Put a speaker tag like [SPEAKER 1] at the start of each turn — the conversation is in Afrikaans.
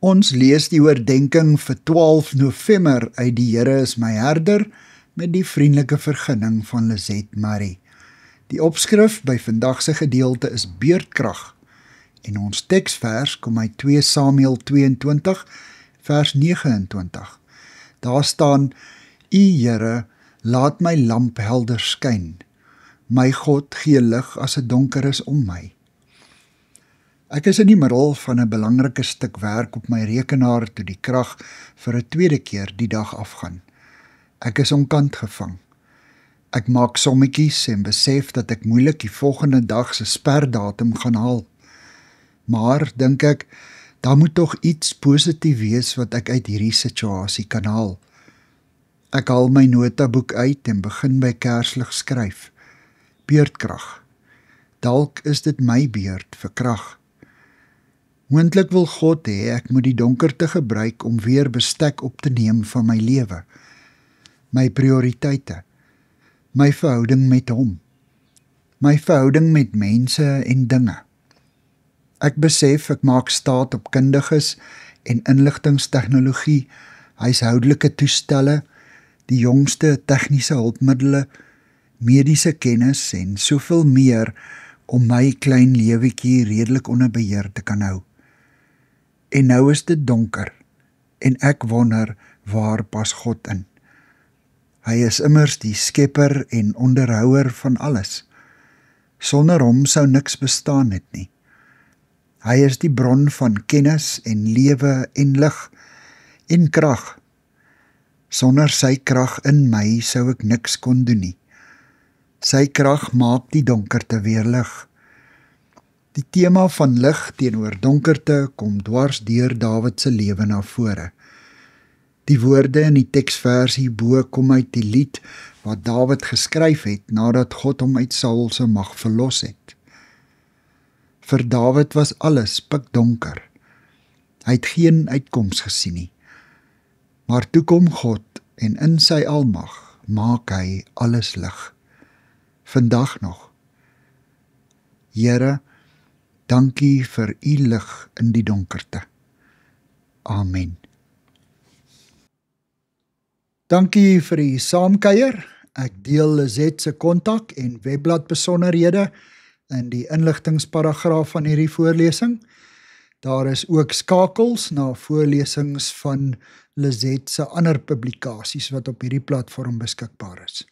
[SPEAKER 1] Ons lees die oordenking vir 12 November uit Die Here is my herder met die vriendelike vergunning van Lizet Marie. Die opskrif by vandag se gedeelte is beurtkrag en ons teksvers kom uit 2 Samuel 22 vers 29. Daar staan: U Here, laat my lamp helder skyn. My God gee lig as dit donker is om my. Ek is in die middel van 'n belangrike stuk werk op my rekenaar toe die krag vir 'n tweede keer die dag afgaan. Ek is onkant gevang. Ek maak sommetjies en besef dat ek moeilik die volgende dag se sperdatum gaan haal. Maar, dink ek, daar moet tog iets positief wees wat ek uit hierdie situasie kan haal. Ek haal my notaboek uit en begin by Kerslig skryf. Beurtkrag. Dalk is dit my beurt vir krag. Moontlik wil God hê ek moet die donkerte gebruik om weer bestek op te neem van my lewe, my prioriteite, my verhouding met hom, my verhouding met mense en dinge. Ek besef ek maak staat op kundiges en inligtingstegnologie, huishoudelike toestelle, die jongste tegniese hulpmiddele, mediese kennis en soveel meer om my klein lewetjie redelik onder beheer te kan hou. En nou is dit donker, en ek wonder, waar pas God in? Hy is immers die skepper en onderhouer van alles. Sonder hom sou niks bestaan het nie. Hy is die bron van kennis en lewe en lig en krag. Sonder sy krag in my sou ek niks kon doen nie. Sy krag maak die donkerte weer lig. Die tema van lig teenoor donkerte kom dwars deur Dawid se lewe na vore. Die woorde in die teksversie bo kom uit die lied wat Dawid geskryf het nadat God hom uit Saul se mag verlos het. Vir Dawid was alles pikdonker. Hy het geen uitkoms gesien nie. Maar toe kom God en in sy almag maak hy alles lig. Vandag nog. Here, dankie vir u lig in die donkerte. Amen. Dankie vir die saamkuier. Ek deel Lizet se kontak en webblad besonderhede in die inligtingsparagraaf van hierdie voorlesing. Daar is ook skakels na voorlesings van Lizet se ander publikasies wat op hierdie platform beskikbaar is.